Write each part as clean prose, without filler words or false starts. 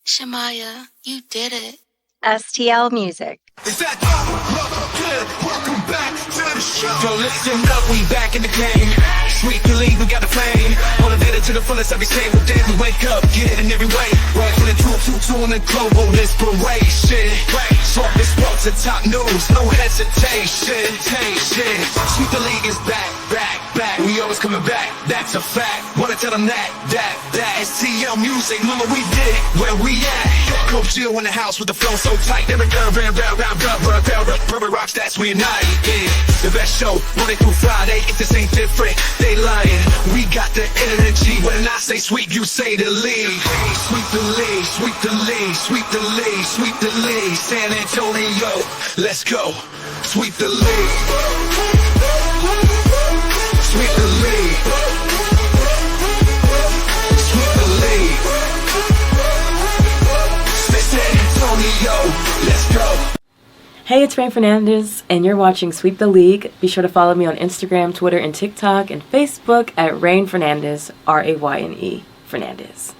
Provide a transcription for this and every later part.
Shamaya, you did it. STL Music. Is that good? Welcome back to the show. So listen up, we back in the game. Sweet the lead, we got the flame. Motivated to the fullest every single day. We wake up, get it in every way. Rifling it two on the global inspiration. Talk this sports and top news, no hesitation. Sweet the league is back. We always coming back, that's a fact. Wanna tell them that STL Music, mama, we did it. Where we at? Coach Jill in the house with the flow so tight. Every rocks, that's we unite. Yeah, the best show, Monday through Friday. If this ain't different, they lying. We got the energy. When I say sweep, you say the lead. Sweep the lead, sweep the lead, sweep the lead, sweep the lead. San Antonio, let's go. Sweep the lead. Sweep the lead. Sweep the lead. San Antonio, let's go. Hey, it's Rain Fernandez, and you're watching Sweep the League. Be sure to follow me on Instagram, Twitter, and TikTok, and Facebook at Rain Fernandez, Rayne Fernandez.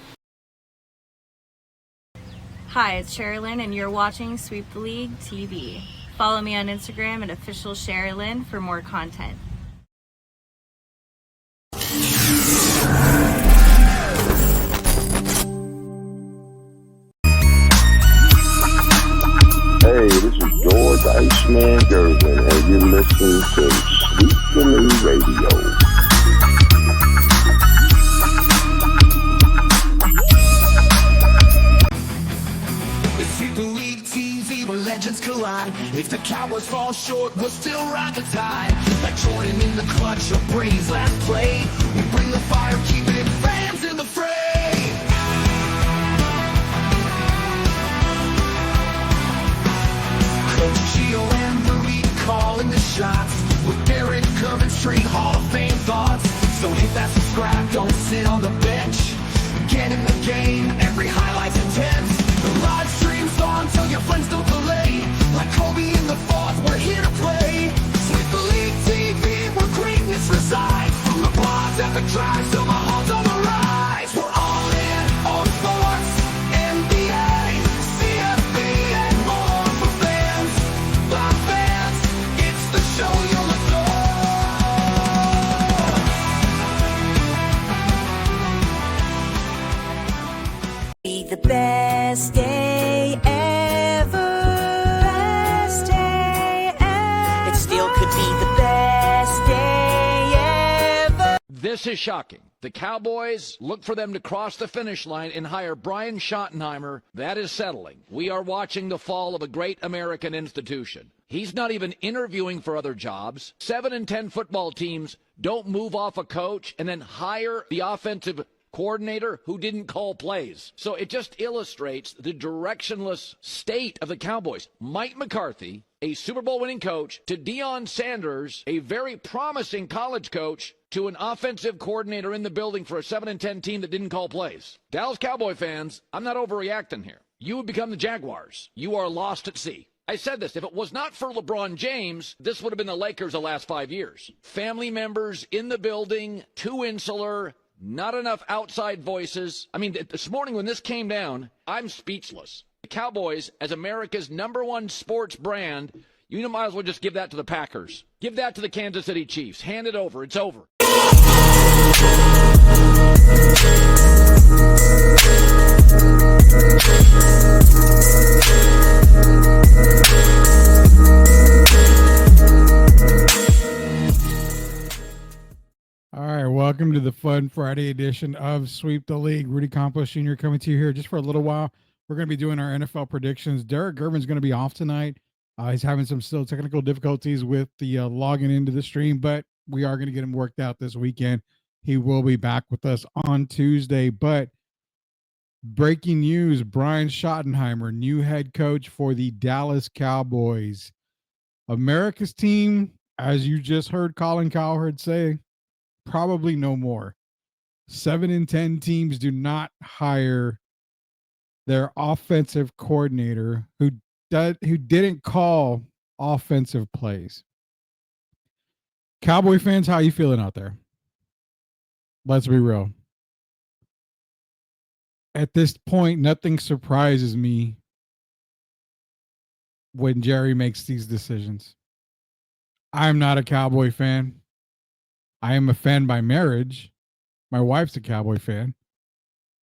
Hi, it's Sherilyn, and you're watching Sweep the League TV. Follow me on Instagram at official Sherilyn for more content. Hey, this is George Iceman Gervin, and you're listening to Sweet the League Radio. Sweep the league TV where legends collide. If the Cowboys fall short, we'll still ride the tide. Like Jordan in the clutch or Brady's last play. We bring the fire, keeping fans in the fray. Coach Gio and Marie calling the shots. With Derek coming straight Hall of Fame thoughts. So hit that subscribe, don't sit on the bench. Get in the game, every highlight's intense. The live stream's on till your friends don't delay. Like Kobe in the fourth, we're here to play. Sweep the League TV, where greatness resides. From the blogs at the drive, till my heart's on the rise. We're all in on sports, NBA, CFB, and more for fans. By fans, it's the show you'll adore. Be the best day ever. Best day ever. It still could be the best day ever. This is shocking. The Cowboys look for them to cross the finish line and hire Brian Schottenheimer. That is settling. We are watching the fall of a great American institution. He's not even interviewing for other jobs. 7 and 10 football teams don't move off a coach and then hire the offensive coordinator who didn't call plays. So it just illustrates the directionless state of the Cowboys. Mike McCarthy, a Super Bowl winning coach, to Deion Sanders, a very promising college coach, to an offensive coordinator in the building for a 7 and 10 team that didn't call plays. Dallas Cowboy fans, I'm not overreacting here. You would become the Jaguars. You are lost at sea. I said this, if it was not for LeBron James, this would have been the Lakers the last 5 years. Family members in the building, too insular, not enough outside voices. I mean, this morning when this came down, I'm speechless. The Cowboys, as America's #1 sports brand, you might as well just give that to the Packers. Give that to the Kansas City Chiefs. Hand it over. It's over. All right, welcome to the Fun Friday edition of Sweep the League. Rudy Campos Jr. coming to you here just for a little while. We're going to be doing our NFL predictions. Derek Gervin's going to be off tonight. He's having some still technical difficulties with the logging into the stream, but we are going to get him worked out this weekend. He will be back with us on Tuesday. But breaking news, Brian Schottenheimer, new head coach for the Dallas Cowboys. America's team, as you just heard Colin Cowherd say, probably no more. 7 and 10 teams do not hire their offensive coordinator who didn't call offensive plays. Cowboy fans, how you feeling out there? Let's be real. At this point, nothing surprises me when Jerry makes these decisions. I'm not a Cowboy fan. I am a fan by marriage. My wife's a Cowboy fan.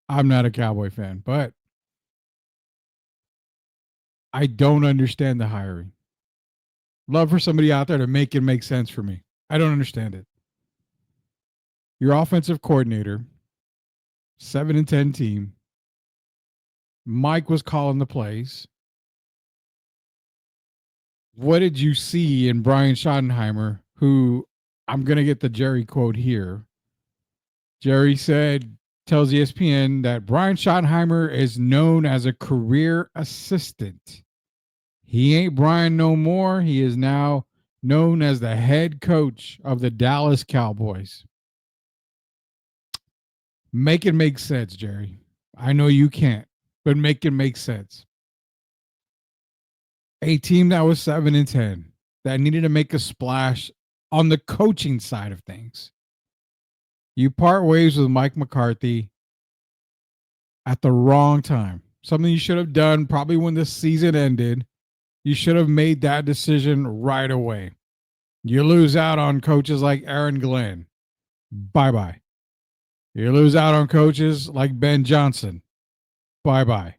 I'm not a Cowboy fan, but I don't understand the hiring. Love for somebody out there to make it make sense for me. I don't understand it. Your offensive coordinator, 7-10 team. Mike was calling the plays. What did you see in Brian Schottenheimer, who I'm going to get the Jerry quote here. Jerry tells ESPN that Brian Schottenheimer is known as a career assistant. He ain't Brian no more. He is now known as the head coach of the Dallas Cowboys. Make it make sense, Jerry. I know you can't, but make it make sense. A team that was 7-10 that needed to make a splash on the coaching side of things. You part ways with Mike McCarthy at the wrong time. Something you should have done probably when the season ended. You should have made that decision right away. You lose out on coaches like Aaron Glenn. Bye-bye. You lose out on coaches like Ben Johnson. Bye-bye.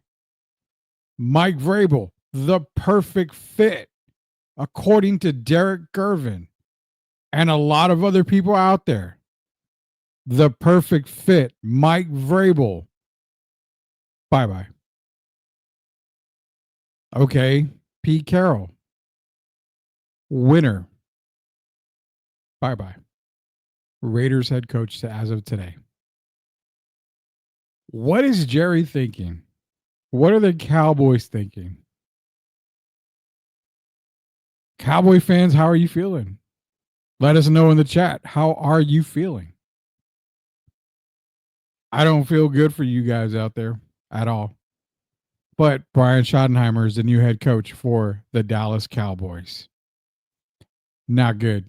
Mike Vrabel, the perfect fit, according to Derek Gervin and a lot of other people out there. The perfect fit, Mike Vrabel. Bye-bye. Okay, Pete Carroll. Winner. Bye-bye. Raiders head coach as of today. What is Jerry thinking? What are the Cowboys thinking? Cowboy fans, how are you feeling? Let us know in the chat. How are you feeling? I don't feel good for you guys out there at all. But Brian Schottenheimer is the new head coach for the Dallas Cowboys. Not good.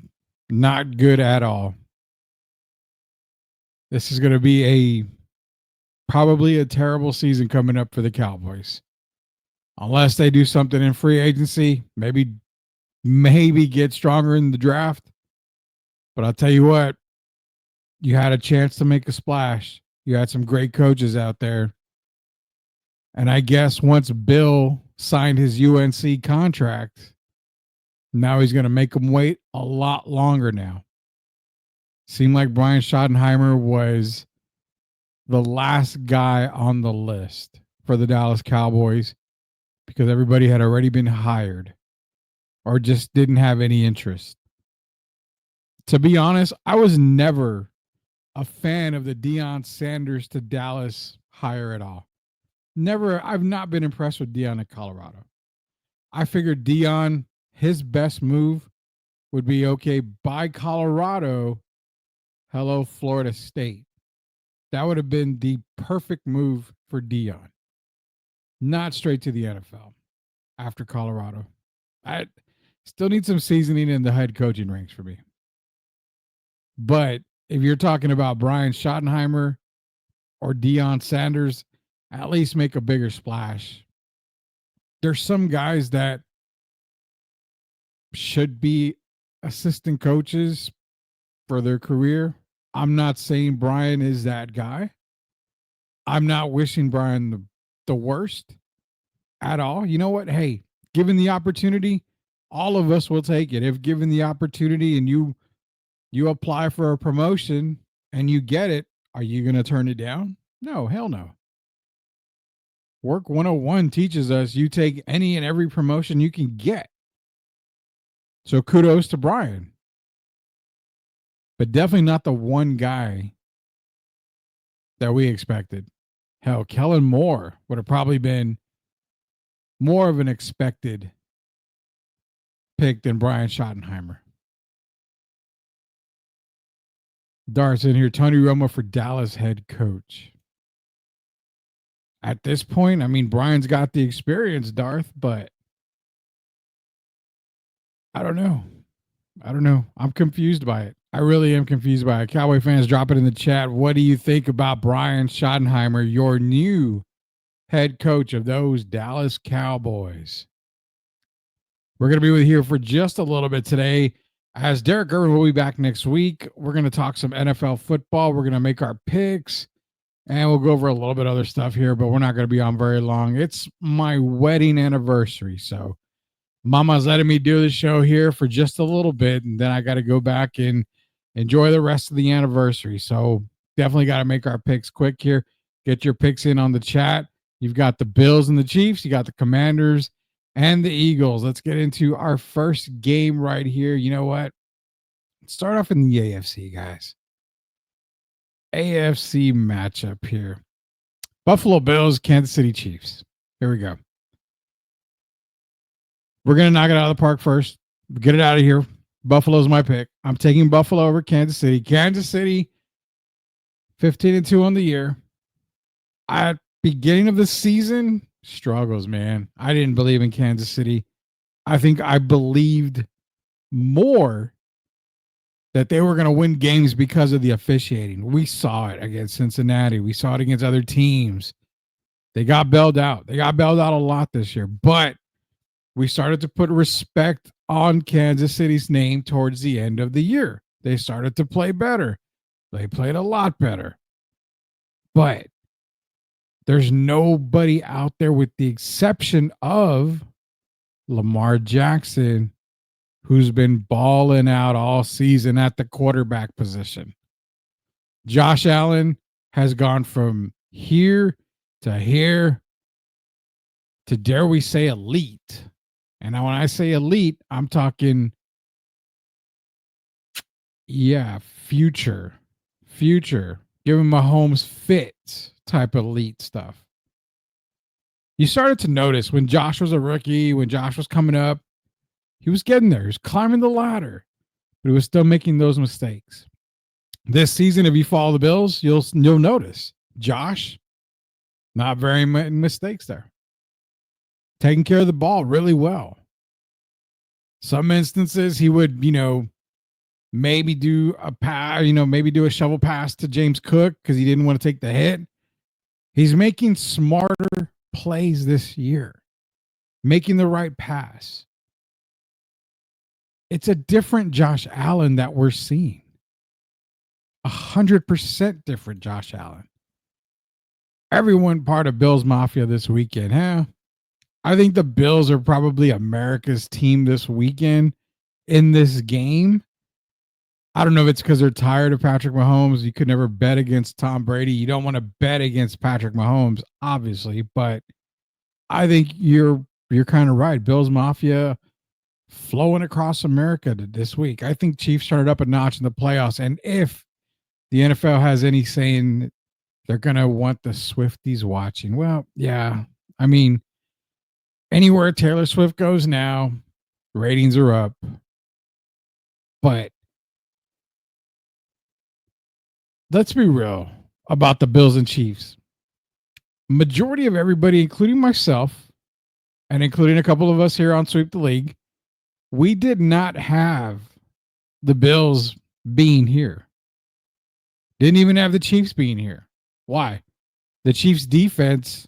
Not good at all. This is going to be probably a terrible season coming up for the Cowboys. Unless they do something in free agency, maybe get stronger in the draft. But I'll tell you what, you had a chance to make a splash. You had some great coaches out there. And I guess once Bill signed his UNC contract, now he's going to make them wait a lot longer now. Seemed like Brian Schottenheimer was the last guy on the list for the Dallas Cowboys because everybody had already been hired or just didn't have any interest. To be honest, I was never a fan of the Deion Sanders to Dallas hire at all. I've not been impressed with Deion at Colorado. I figured Deion, his best move would be, okay, buy Colorado, hello, Florida State. That would have been the perfect move for Deion. Not straight to the NFL after Colorado. I still need some seasoning in the head coaching ranks for me. But if you're talking about Brian Schottenheimer or Deion Sanders, at least make a bigger splash. There's some guys that should be assistant coaches for their career. I'm not saying Brian is that guy. I'm not wishing Brian the worst at all. You know what? Hey, given the opportunity, all of us will take it. If given the opportunity and you apply for a promotion and you get it, are you going to turn it down? No, hell no. Work 101 teaches us you take any and every promotion you can get. So kudos to Brian. But definitely not the one guy that we expected. Hell, Kellen Moore would have probably been more of an expected pick than Brian Schottenheimer. Dart's in here. Tony Romo for Dallas head coach. At this point, I mean, Brian's got the experience, Darth, but I don't know. I'm confused by it. I really am confused by it. Cowboy fans, drop it in the chat. What do you think about Brian Schottenheimer, your new head coach of those Dallas Cowboys? We're going to be here for just a little bit today. As Derek Gervin will be back next week, we're going to talk some NFL football. We're going to make our picks, and we'll go over a little bit of other stuff here, but we're not going to be on very long. It's my wedding anniversary, so Mama's letting me do the show here for just a little bit, and then I got to go back and enjoy the rest of the anniversary. So definitely got to make our picks quick here. Get your picks in on the chat. You've got the Bills and the Chiefs. You got the Commanders and the Eagles. Let's get into our first game right here. You know what? Let's start off in the AFC, guys. AFC matchup here. Buffalo Bills, Kansas City Chiefs. Here we go. We're going to knock it out of the park first. Get it out of here. Buffalo's my pick. I'm taking Buffalo over Kansas City. Kansas City, 15-2 on the year. At beginning of the season, struggles, man. I didn't believe in Kansas City. I think I believed more that they were going to win games because of the officiating. We saw it against Cincinnati. We saw it against other teams. They got bailed out. They got bailed out a lot this year, but we started to put respect on Kansas City's name towards the end of the year. They started to play better. They played a lot better. But there's nobody out there with the exception of Lamar Jackson, who's been balling out all season at the quarterback position. Josh Allen has gone from here to, dare we say, elite. And now when I say elite, I'm talking, future. Giving Mahomes fit type of elite stuff. You started to notice when Josh was a rookie, when Josh was coming up, he was getting there. He was climbing the ladder, but he was still making those mistakes. This season, if you follow the Bills, you'll notice Josh, not very many mistakes there. Taking care of the ball really well. Some instances he would, maybe do a pass, maybe do a shovel pass to James Cook because he didn't want to take the hit. He's making smarter plays this year, making the right pass. It's a different Josh Allen that we're seeing. 100% different Josh Allen. Everyone part of Bills Mafia this weekend, I think the Bills are probably America's team this weekend in this game. I don't know if it's because they're tired of Patrick Mahomes. You could never bet against Tom Brady. You don't want to bet against Patrick Mahomes, obviously, but I think you're kind of right. Bills Mafia flowing across America this week. I think Chiefs started up a notch in the playoffs, and if the NFL has any saying, they're going to want the Swifties watching. Well, yeah, I mean, anywhere Taylor Swift goes now, ratings are up. But let's be real about the Bills and Chiefs. Majority of everybody, including myself, and including a couple of us here on Sweep the League, we did not have the Bills being here. Didn't even have the Chiefs being here. Why? The Chiefs defense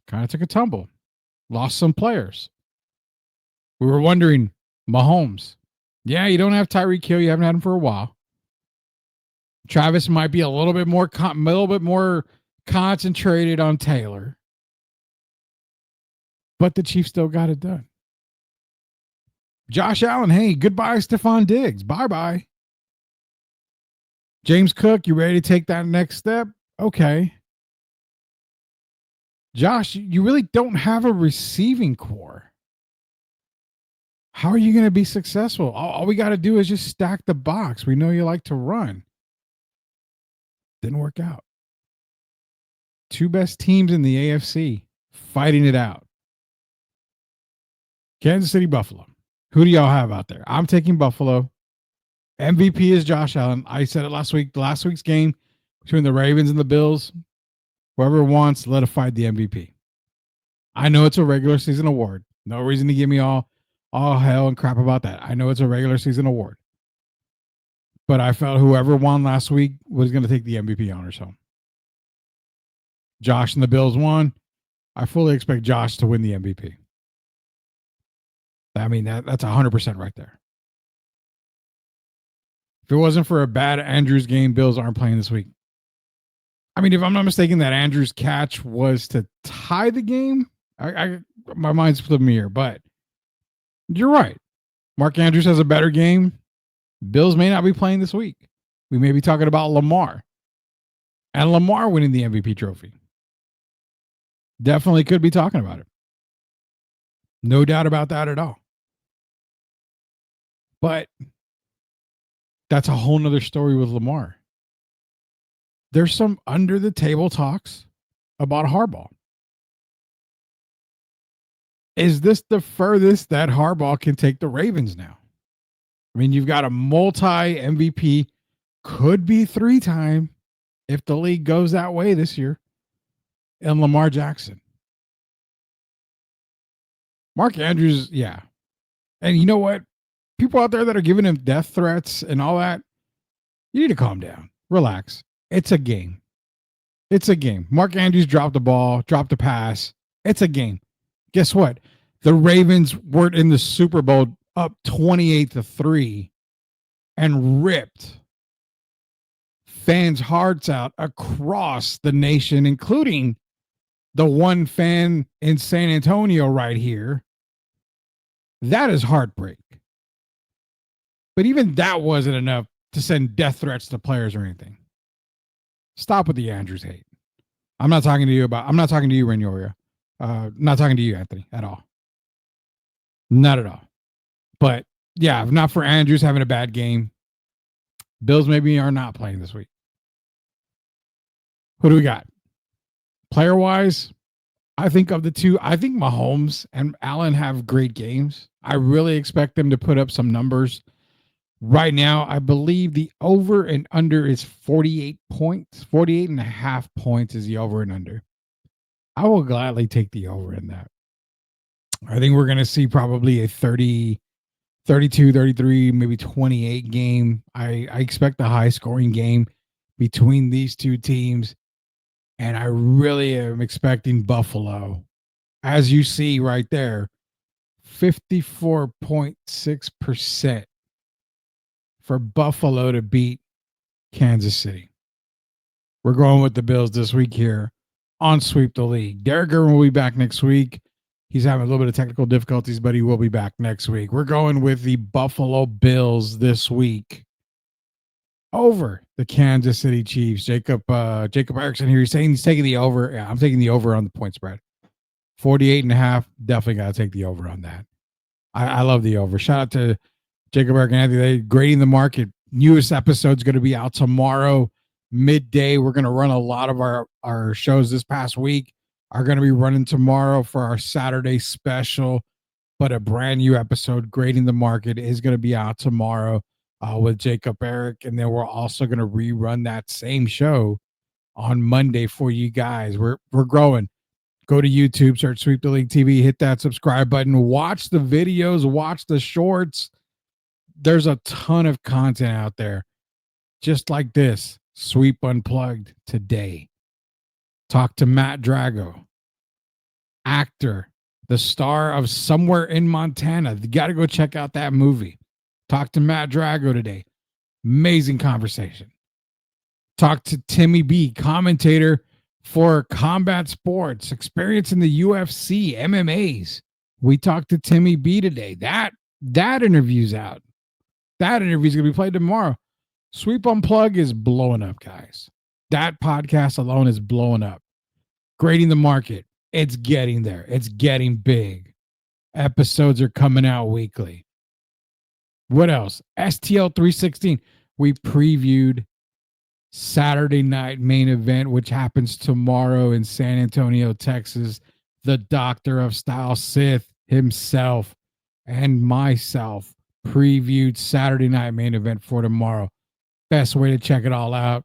kind of took a tumble. Lost some players. We were wondering, Mahomes. Yeah, you don't have Tyreek Hill. You haven't had him for a while. Travis might be a little bit more concentrated on Taylor. But the Chiefs still got it done. Josh Allen, hey, goodbye, Stephon Diggs. Bye-bye. James Cook, you ready to take that next step? Okay. Josh, you really don't have a receiving core. How are you going to be successful? All we got to do is just stack the box. We know you like to run. Didn't work out. Two best teams in the AFC fighting it out. Kansas City, Buffalo. Who do y'all have out there? I'm taking Buffalo. MVP is Josh Allen. I said it last week. Last week's game between the Ravens and the Bills. Whoever wants, solidified the MVP. I know it's a regular season award. No reason to give me all hell and crap about that. I know it's a regular season award. but I felt whoever won last week was going to take the MVP honors home. Josh and the Bills won. I fully expect Josh to win the MVP. I mean, that's 100% right there. If it wasn't for a bad Andrews game, Bills aren't playing this week. I mean, if I'm not mistaken, that Andrews catch was to tie the game. My mind's flipping me here, but you're right. Mark Andrews has a better game. Bills may not be playing this week. We may be talking about Lamar. And Lamar winning the MVP trophy. Definitely could be talking about it. No doubt about that at all. But that's a whole nother story with Lamar. There's some under the table talks about Harbaugh. Is this the furthest that Harbaugh can take the Ravens now? I mean, you've got a multi MVP, could be 3-time if the league goes that way this year, and Lamar Jackson. Mark Andrews, yeah. And you know what? People out there that are giving him death threats and all that, you need to calm down. Relax. It's a game. It's a game. Mark Andrews dropped the ball, dropped a pass. It's a game. Guess what? The Ravens were in the Super Bowl up 28-3 and ripped fans' hearts out across the nation, including the one fan in San Antonio right here. That is heartbreak. But even that wasn't enough to send death threats to players or anything. Stop with the Andrews hate. I'm not talking to you, Renoria. Not talking to you, Anthony, at all. Not at all. But yeah, if not for Andrews having a bad game, Bills maybe are not playing this week. Who do we got? Player-wise, I think of the two, I think Mahomes and Allen have great games. I really expect them to put up some numbers. Right now, I believe the over and under is 48 points. 48 and a half points is the over and under. I will gladly take the over in that. I think we're going to see probably a 30, 32, 33, maybe 28 game. I expect a high scoring game between these two teams. And I really am expecting Buffalo, as you see right there, 54.6% for Buffalo to beat Kansas City. We're going with the Bills this week here on Sweep the League. Derek Irvin will be back next week. He's having a little bit of technical difficulties, but he will be back next week. We're going with the Buffalo Bills this week over the Kansas City Chiefs. Jacob Erickson here. He's saying he's taking the over. Yeah, I'm taking the over on the point spread. 48.5. Definitely got to take the over on that. I love the over. Shout out to Jacob Erickson and Anthony. They grading the market. Newest episode's going to be out tomorrow, midday. We're going to run a lot of our shows this past week. Are going to be running tomorrow for our Saturday special, but a brand new episode, Grading the Market, is going to be out tomorrow with Jacob Eric. And then we're also going to rerun that same show on Monday for you guys. We're growing. Go to YouTube, search Sweep the League TV, hit that subscribe button, watch the videos, watch the shorts. There's a ton of content out there. Just like this, Sweep Unplugged today. Talk to Matt Drago, actor, the star of Somewhere in Montana. You got to go check out that movie. Talk to Matt Drago today. Amazing conversation. Talk to Timmy B, commentator for combat sports, experience in the UFC, MMAs. We talked to Timmy B today. That interview's out. That interview's going to be played tomorrow. Sweep Unplug is blowing up, guys. That podcast alone is blowing up. Grading the Market. It's getting there. It's getting big. Episodes are coming out weekly. What else? STL 316. We previewed Saturday night main event, which happens tomorrow in San Antonio, Texas. The Doctor of Style, Sith himself and myself previewed Saturday night main event for tomorrow. Best way to check it all out.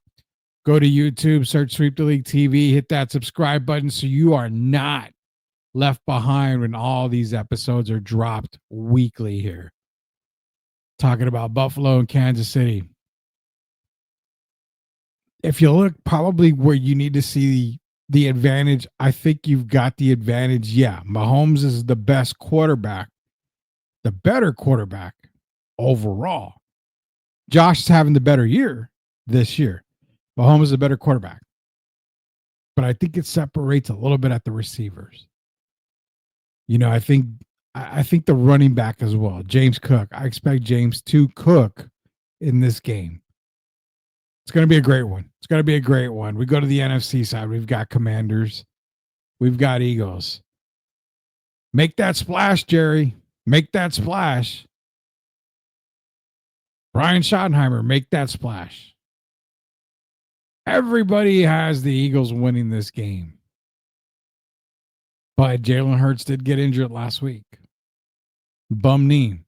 Go to YouTube, search Sweep the League TV, hit that subscribe button so you are not left behind when all these episodes are dropped weekly here. Talking about Buffalo and Kansas City. if you look probably where you need to see the advantage, I think you've got the advantage. Yeah, Mahomes is the best quarterback, the better quarterback overall. Josh is having the better year this year. Mahomes is a better quarterback. But I think it separates a little bit at the receivers. I think the running back as well, James Cook. I expect James to cook in this game. It's going to be a great one. It's going to be a great one. We go to the NFC side. We've got Commanders. We've got Eagles. Make that splash, Jerry. Make that splash. Brian Schottenheimer, make that splash. Everybody has the Eagles winning this game. But Jalen Hurts did get injured last week. Bum knee.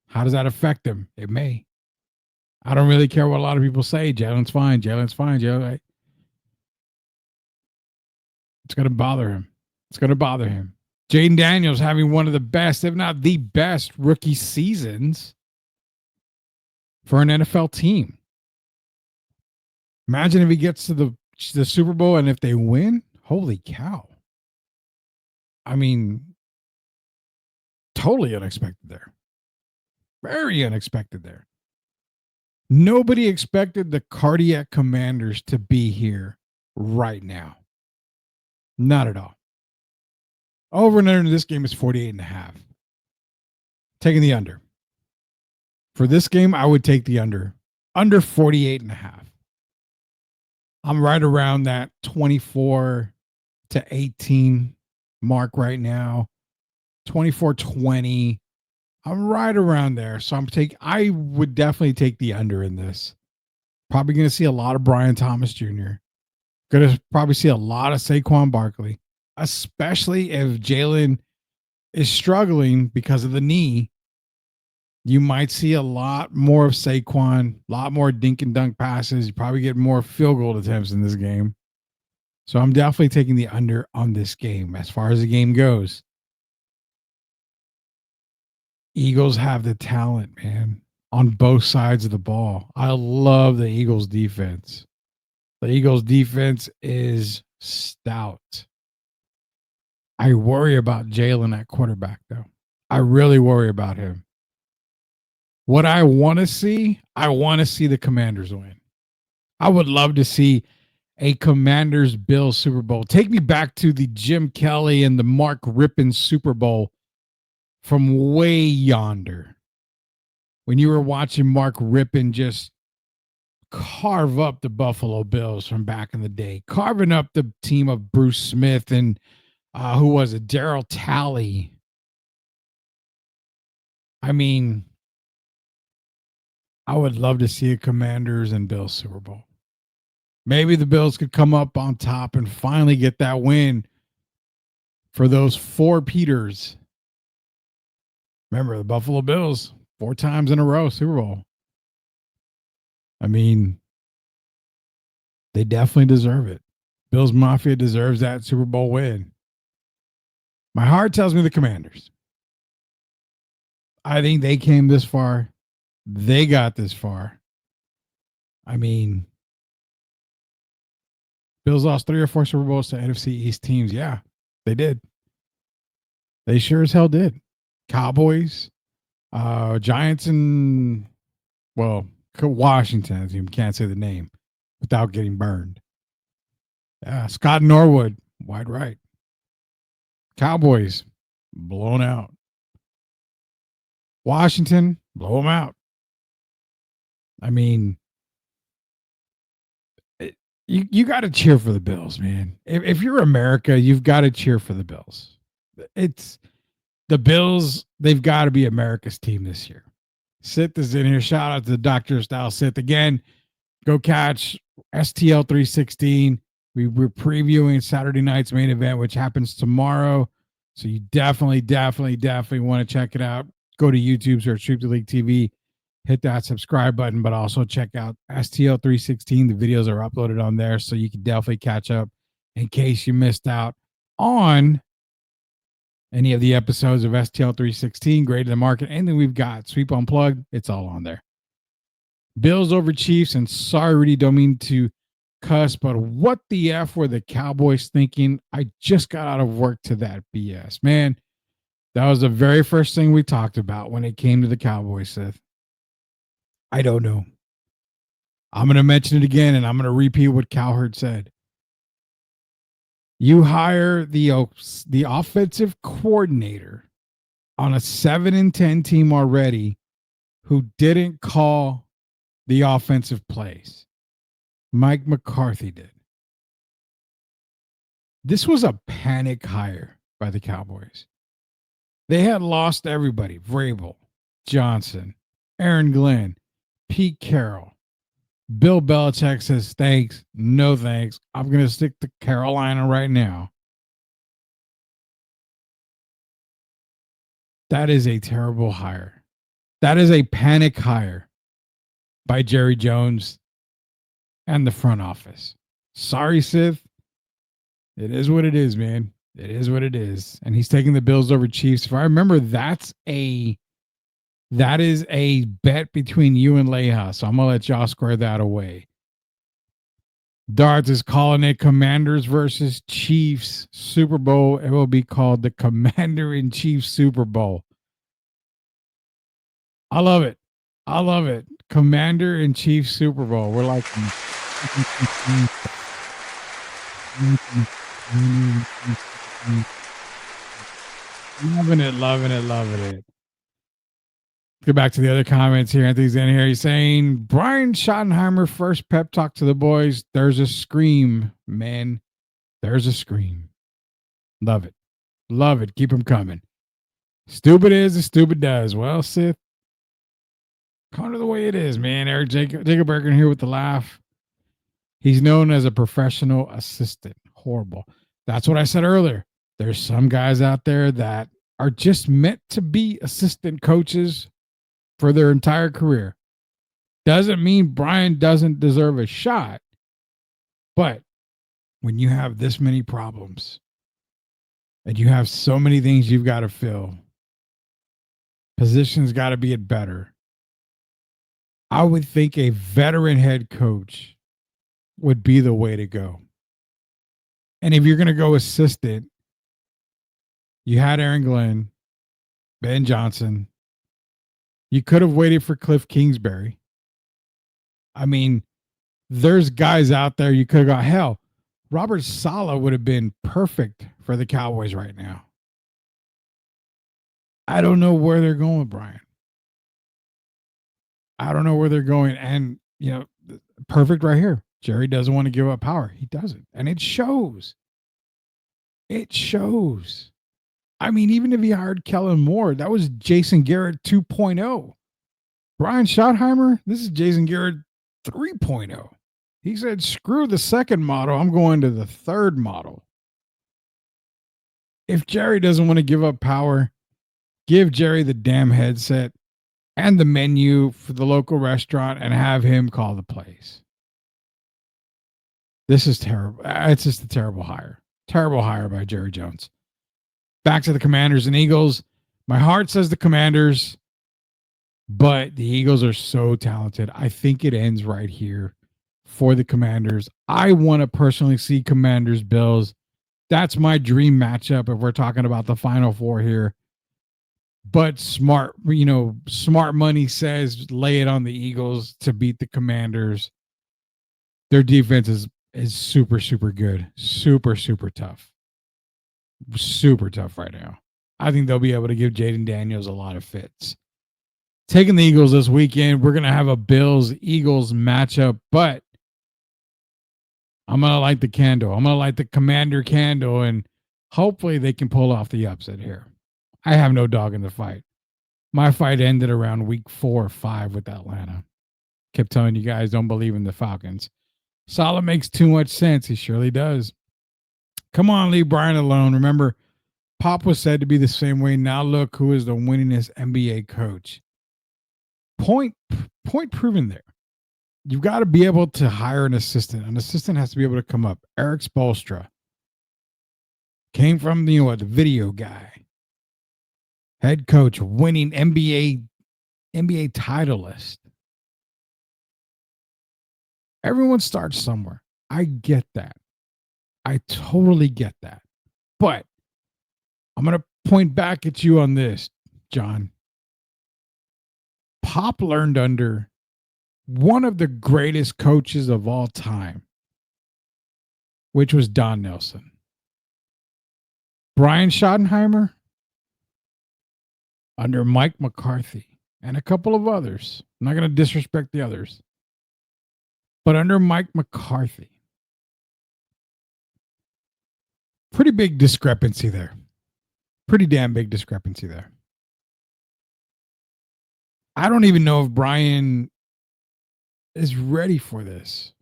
How does that affect him? It may. I don't really care what a lot of people say. Jalen's fine. Jalen's fine. Jalen. It's going to bother him. It's going to bother him. Jaden Daniels having one of the best, if not the best, rookie seasons for an NFL team. Imagine if he gets to the Super Bowl and if they win. Holy cow. I mean, totally unexpected there. Very unexpected there. Nobody expected the Cardiac Commanders to be here right now. Not at all. Over and under this game is 48.5. Taking the under. For this game, I would take the under. Under 48.5. I'm right around that 24 to 18 mark right now. 24-20. I'm right around there. So I would definitely take the under in this. Probably going to see a lot of Brian Thomas Jr. Going to probably see a lot of Saquon Barkley, especially if Jalen is struggling because of the knee. You might see a lot more of Saquon, a lot more dink and dunk passes. You probably get more field goal attempts in this game. So I'm definitely taking the under on this game as far as the game goes. Eagles have the talent, man, on both sides of the ball. I love the Eagles defense. The Eagles defense is stout. I worry about Jalen at quarterback, though. I really worry about him. What I want to see the Commanders win. I would love to see a Commanders-Bills Super Bowl. Take me back to the Jim Kelly and the Mark Rippon Super Bowl from way yonder. When you were watching Mark Rippon just carve up the Buffalo Bills from back in the day, carving up the team of Bruce Smith and who was it? Darryl Talley. I mean, I would love to see a Commanders and Bills Super Bowl. Maybe the Bills could come up on top and finally get that win for those four Peters. Remember, the Buffalo Bills, 4 times in a row, Super Bowl. I mean, they definitely deserve it. Bills Mafia deserves that Super Bowl win. My heart tells me the Commanders. I think they came this far. They got this far. I mean, Bills lost 3 or 4 Super Bowls to NFC East teams. Yeah, they did. They sure as hell did. Cowboys, Giants, and, well, Washington. You can't say the name without getting burned. Yeah, Scott Norwood, wide right. Cowboys, blown out. Washington, blow them out. I mean, you got to cheer for the Bills, man. If you're America, you've got to cheer for the Bills. It's the Bills. They've got to be America's team this year. Sith is in here. Shout out to the Dr. Style Sith again. Go catch STL 316. We're previewing Saturday night's main event, which happens tomorrow. So you definitely want to check it out. Go to YouTube, search Sweep the League TV. Hit that subscribe button, but also check out STL 316. The videos are uploaded on there, so you can definitely catch up in case you missed out on any of the episodes of STL 316, Great in the Market, anything we've got. Sweep Unplugged, it's all on there. Bills over Chiefs, and sorry, Rudy, don't mean to cuss, but what the F were the Cowboys thinking? I just got out of work to that BS. Man, that was the very first thing we talked about when it came to the Cowboys, Seth. I don't know. I'm going to mention it again, and I'm going to repeat what Cowherd said. You hire the offensive coordinator on a 7-10 team already who didn't call the offensive plays. Mike McCarthy did. This was a panic hire by the Cowboys. They had lost everybody. Vrabel, Johnson, Aaron Glenn, Pete Carroll. Bill Belichick says, thanks, no thanks. I'm going to stick to Carolina right now. That is a terrible hire. That is a panic hire by Jerry Jones and the front office. Sorry, Sith. It is what it is, man. It is what it is. And he's taking the Bills over Chiefs. If I remember, that is a bet between you and Leha. So I'm going to let y'all square that away. Darts is calling it Commanders versus Chiefs Super Bowl. It will be called the Commander-in-Chief Super Bowl. I love it. I love it. Commander-in-Chief Super Bowl. We're like... Loving it, loving it, loving it. Go back to the other comments here. Anthony's in here. He's saying, Brian Schottenheimer first pep talk to the boys. There's a scream, man. There's a scream. Love it. Love it. Keep them coming. Stupid is as stupid does. Well, Sith, kind of the way it is, man. Eric Jacob Bergen here with the laugh. He's known as a professional assistant. Horrible. That's what I said earlier. There's some guys out there that are just meant to be assistant coaches for their entire career. Doesn't mean Brian doesn't deserve a shot. But when you have this many problems and you have so many things you've got to fill, positions got to be at better. I would think a veteran head coach would be the way to go. And if you're going to go assistant, you had Aaron Glenn, Ben Johnson. You could have waited for Cliff Kingsbury. I mean, there's guys out there you could have got. Hell, Robert Saleh would have been perfect for the Cowboys right now. I don't know where they're going with Brian. I don't know where they're going. And, you know, perfect right here. Jerry doesn't want to give up power. He doesn't. And it shows. It shows. I mean, even if he hired Kellen Moore, that was Jason Garrett 2.0. Brian Schottenheimer, this is Jason Garrett 3.0. He said, screw the second model. I'm going to the third model. If Jerry doesn't want to give up power, give Jerry the damn headset and the menu for the local restaurant and have him call the plays. This is terrible. It's just a terrible hire. Terrible hire by Jerry Jones. Back to the Commanders and Eagles. My heart says the Commanders, but the Eagles are so talented. I think it ends right here for the Commanders. I want to personally see Commanders Bills. That's my dream matchup if we're talking about the Final Four here. But smart money says lay it on the Eagles to beat the Commanders. Their defense is super, super good. Super, super tough. Super tough right now. I think they'll be able to give Jaden Daniels a lot of fits. Taking the Eagles this weekend, we're going to have a Bills-Eagles matchup, but I'm going to light the candle. I'm going to light the Commander candle, and hopefully they can pull off the upset here. I have no dog in the fight. My fight ended around week 4 or 5 with Atlanta. Kept telling you guys don't believe in the Falcons. Saleh makes too much sense. He surely does. Come on, leave Brian alone. Remember, Pop was said to be the same way. Now look who is the winningest NBA coach. Point proven there. You've got to be able to hire an assistant. An assistant has to be able to come up. Eric Spoelstra came from the video guy. Head coach, winning NBA title list. Everyone starts somewhere. I get that. I totally get that. But I'm going to point back at you on this, John. Pop learned under one of the greatest coaches of all time, which was Don Nelson. Brian Schottenheimer under Mike McCarthy and a couple of others. I'm not going to disrespect the others. But under Mike McCarthy, pretty big discrepancy there. Pretty damn big discrepancy there. I don't even know if Brian is ready for this.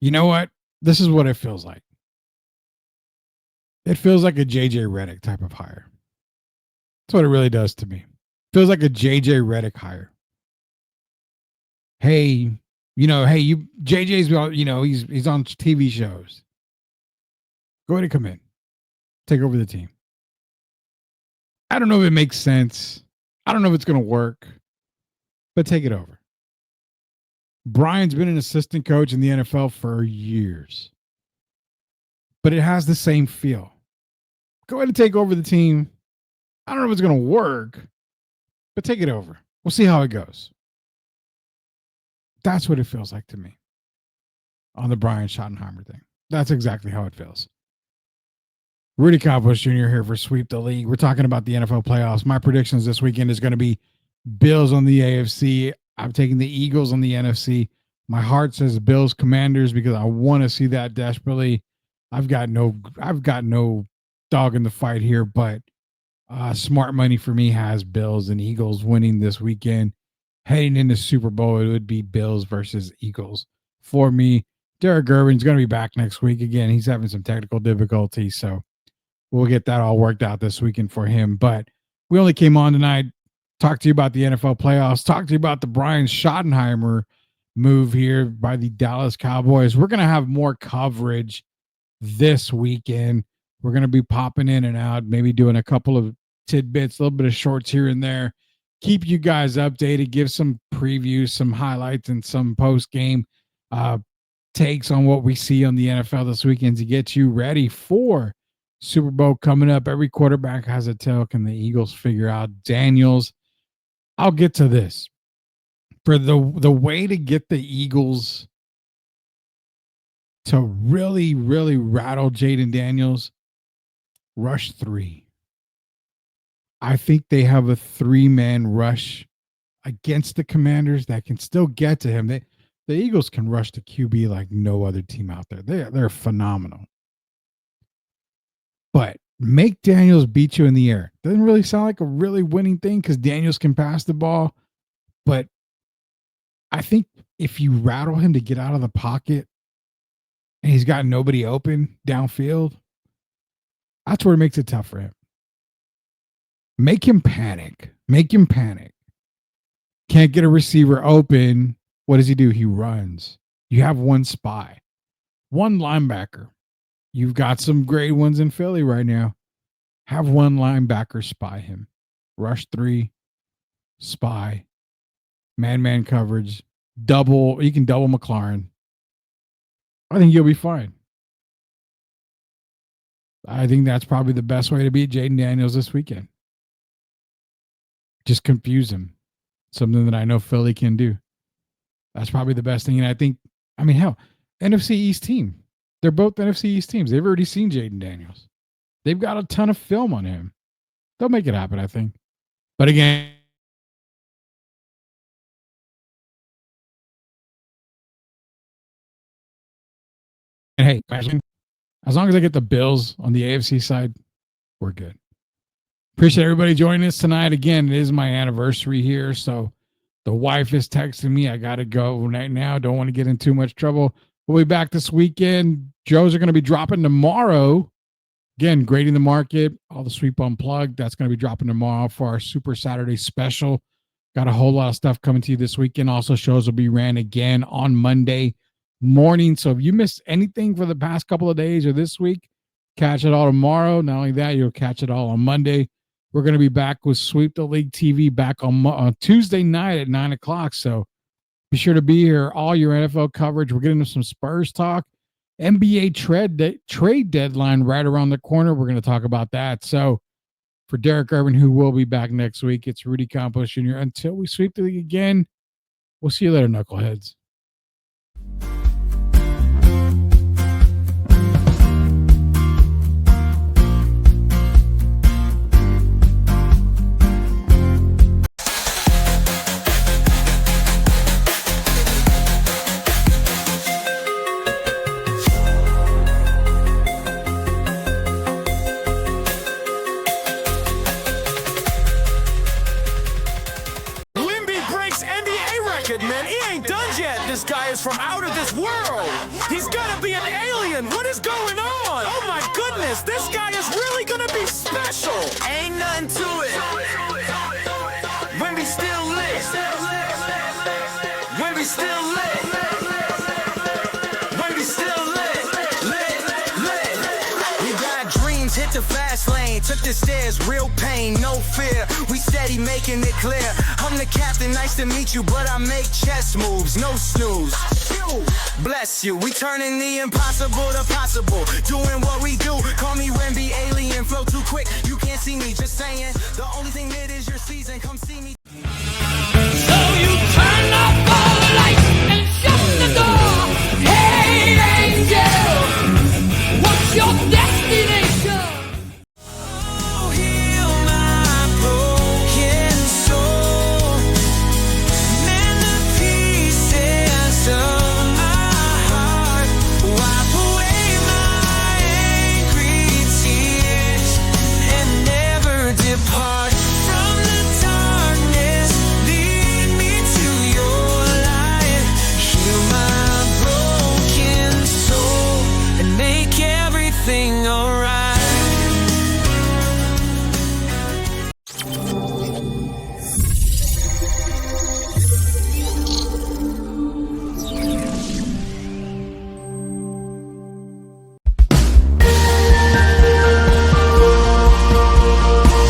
You know what? This is what it feels like. It feels like a JJ Redick type of hire. That's what it really does to me. It feels like a JJ Redick hire. Hey, JJ's, he's on TV shows. Go ahead and come in. Take over the team. I don't know if it makes sense. I don't know if it's going to work, but take it over. Brian's been an assistant coach in the NFL for years, but it has the same feel. Go ahead and take over the team. I don't know if it's going to work, but take it over. We'll see how it goes. That's what it feels like to me on the Brian Schottenheimer thing. That's exactly how it feels. Rudy Campos Jr. here for Sweep the League. We're talking about the NFL playoffs. My predictions this weekend is going to be Bills on the AFC. I'm taking the Eagles on the NFC. My heart says Bills Commanders because I want to see that desperately. I've got no dog in the fight here, but smart money for me has Bills and Eagles winning this weekend. Heading into Super Bowl, it would be Bills versus Eagles for me. Derek Gervin's going to be back next week. Again, he's having some technical difficulties, so we'll get that all worked out this weekend for him. But we only came on tonight, talk to you about the NFL playoffs, talk to you about the Brian Schottenheimer move here by the Dallas Cowboys. We're going to have more coverage this weekend. We're going to be popping in and out, maybe doing a couple of tidbits, a little bit of shorts here and there. Keep you guys updated, give some previews, some highlights, and some post-game takes on what we see on the NFL this weekend to get you ready for Super Bowl coming up. Every quarterback has a tail. Can the Eagles figure out Daniels? I'll get to this. For the way to get the Eagles to really, really rattle Jaden Daniels, rush 3. I think they have a 3-man rush against the Commanders that can still get to him. The Eagles can rush the QB like no other team out there. They're phenomenal. But make Daniels beat you in the air. Doesn't really sound like a really winning thing because Daniels can pass the ball. But I think if you rattle him to get out of the pocket and he's got nobody open downfield, that's where it makes it tough for him. Make him panic. Make him panic. Can't get a receiver open. What does he do? He runs. You have one spy, one linebacker. You've got some great ones in Philly right now. Have one linebacker spy him. Rush 3, spy, man coverage, double. You can double McLaurin. I think you'll be fine. I think that's probably the best way to beat Jaden Daniels this weekend. Just confuse him. Something that I know Philly can do. That's probably the best thing. And hell, NFC East team. They're both NFC East teams. They've already seen Jaden Daniels. They've got a ton of film on him. They'll make it happen, I think. But again, hey, as long as I get the Bills on the AFC side, we're good. Appreciate everybody joining us tonight. Again, it is my anniversary here, so the wife is texting me. I got to go right now. Don't want to get in too much trouble. We'll be back this weekend. Joes are going to be dropping tomorrow. Again, grading the market, all the Sweep Unplugged. That's going to be dropping tomorrow for our Super Saturday special. Got a whole lot of stuff coming to you this weekend. Also, shows will be ran again on Monday morning. So if you missed anything for the past couple of days or this week, catch it all tomorrow. Not only that, you'll catch it all on Monday. We're going to be back with Sweep the League TV back on Tuesday night at 9 o'clock. So Be sure to be here. All your NFL coverage. We're getting into some Spurs talk. NBA trade deadline right around the corner. We're going to talk about that. So for Derek Urban, who will be back next week, it's Rudy Campos Jr. Until we sweep the league again, we'll see you later, knuckleheads. From out of this world. He's gotta be an alien. What is going on? Oh my goodness, this guy is really gonna be special. Ain't nothing to it. When we still lit. When we still lit. When we still lit. Lit. We got dreams, hit the fast lane. Took the stairs, real pain, no fear. We steady making it clear. I'm the captain, nice to meet you, but I make chess moves, no snooze. Bless you, we turning the impossible to possible. Doing what we do, call me Wemby alien. Flow too quick, you can't see me, just saying. The only thing that is your season, come see.